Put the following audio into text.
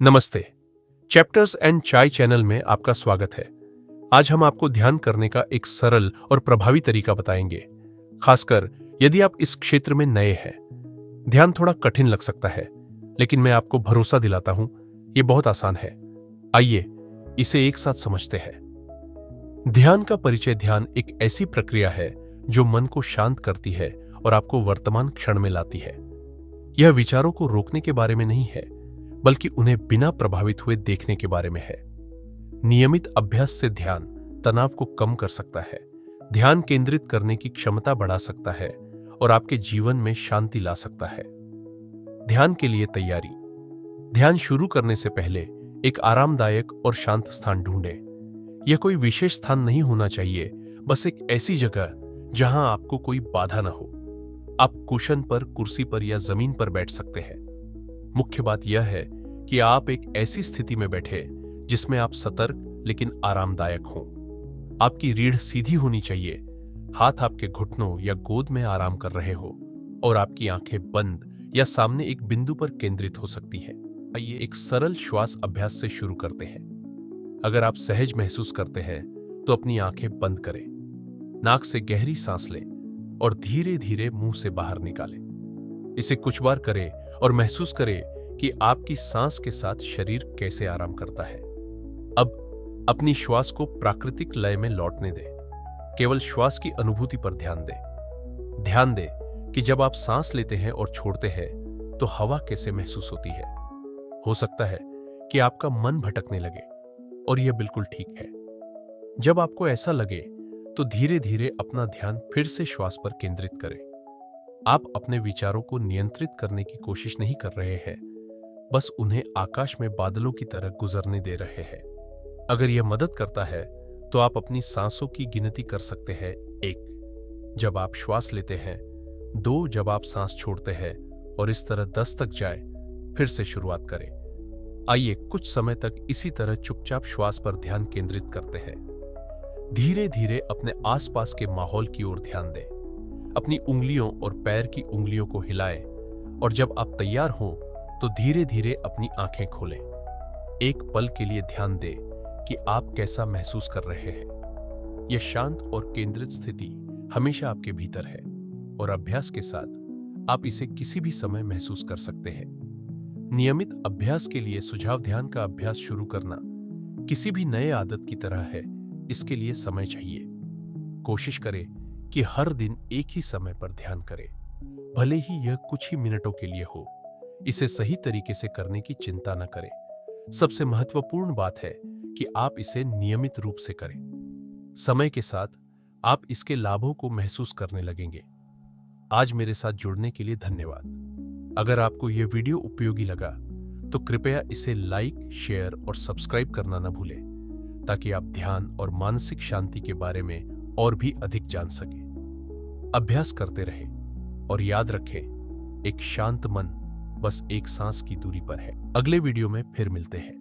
नमस्ते। Chapters and चाय channel में आपका स्वागत है। आज हम आपको ध्यान करने का एक सरल और प्रभावी तरीका बताएंगे, खासकर यदि आप इस क्षेत्र में नए हैं। ध्यान थोड़ा कठिन लग सकता है, लेकिन मैं आपको भरोसा दिलाता हूं, ये बहुत आसान है। आइए इसे एक साथ समझते हैं। ध्यान का परिचय। ध्यान एक ऐसी प्रक्रिया है जो मन को शांत करती है और आपको वर्तमान क्षण में लाती है। यह विचारों को रोकने के बारे में नहीं है, बल्कि उन्हें बिना प्रभावित हुए देखने के बारे में है। नियमित अभ्यास से ध्यान तनाव को कम कर सकता है, ध्यान केंद्रित करने की क्षमता बढ़ा सकता है और आपके जीवन में शांति ला सकता है। ध्यान के लिए तैयारी। ध्यान शुरू करने से पहले एक आरामदायक और शांत स्थान ढूंढें। यह कोई विशेष स्थान नहीं होना चाहिए, बस एक ऐसी जगह जहां आपको कोई बाधा न हो। आप कुशन पर, कुर्सी पर या जमीन पर बैठ सकते हैं। मुख्य बात यह है कि आप एक ऐसी स्थिति में बैठे जिसमें आप सतर्क लेकिन आरामदायक हों। आपकी रीढ़ सीधी होनी चाहिए, हाथ आपके घुटनों या गोद में आराम कर रहे हो और आपकी आंखें बंद या सामने एक बिंदु पर केंद्रित हो सकती हैं। आइए एक सरल श्वास अभ्यास से शुरू करते हैं। अगर आप सहज महसूस करते हैं तो अपनी आंखें बंद करें, नाक से गहरी सांस लें और धीरे धीरे मुंह से बाहर निकालें। इसे कुछ बार करें और महसूस करें कि आपकी सांस के साथ शरीर कैसे आराम करता है। अब अपनी श्वास को प्राकृतिक लय में लौटने दें। केवल श्वास की अनुभूति पर ध्यान दें। ध्यान दें कि जब आप सांस लेते हैं और छोड़ते हैं तो हवा कैसे महसूस होती है। हो सकता है कि आपका मन भटकने लगे, और यह बिल्कुल ठीक है। जब आपको ऐसा लगे तो धीरे धीरे अपना ध्यान फिर से श्वास पर केंद्रित करें। आप अपने विचारों को नियंत्रित करने की कोशिश नहीं कर रहे हैं, बस उन्हें आकाश में बादलों की तरह गुजरने दे रहे हैं। अगर यह मदद करता है तो आप अपनी सांसों की गिनती कर सकते हैं। 1 जब आप श्वास लेते हैं, 2 जब आप सांस छोड़ते हैं, और इस तरह 10 तक जाए। फिर से शुरुआत करें। आइए कुछ समय तक इसी तरह चुपचाप श्वास पर ध्यान केंद्रित करते हैं। धीरे धीरे अपने आसपास के माहौल की ओर ध्यान दें। अपनी उंगलियों और पैर की उंगलियों को हिलाएं, और जब आप तैयार हों तो धीरे धीरे अपनी आंखें खोलें। एक पल के लिए ध्यान दें कि आप कैसा महसूस कर रहे हैं। यह शांत और केंद्रित स्थिति हमेशा आपके भीतर है, और अभ्यास के साथ आप इसे किसी भी समय महसूस कर सकते हैं। नियमित अभ्यास के लिए सुझाव। ध्यान का अभ्यास शुरू करना किसी भी नए आदत की तरह है, इसके लिए समय चाहिए। कोशिश करें कि हर दिन एक ही समय पर ध्यान करें, भले ही यह कुछ ही मिनटों के लिए हो। इसे सही तरीके से करने की चिंता न करें। सबसे महत्वपूर्ण बात है कि आप इसे नियमित रूप से करें। समय के साथ आप इसके लाभों को महसूस करने लगेंगे। आज मेरे साथ जुड़ने के लिए धन्यवाद। अगर आपको यह वीडियो उपयोगी लगा तो कृपया इसे लाइक, शेयर और सब्सक्राइब करना न भूलें, ताकि आप ध्यान और मानसिक शांति के बारे में और भी अधिक जान सकें। अभ्यास करते रहें और याद रखें, एक शांत मन बस एक सांस की दूरी पर है। अगले वीडियो में फिर मिलते हैं।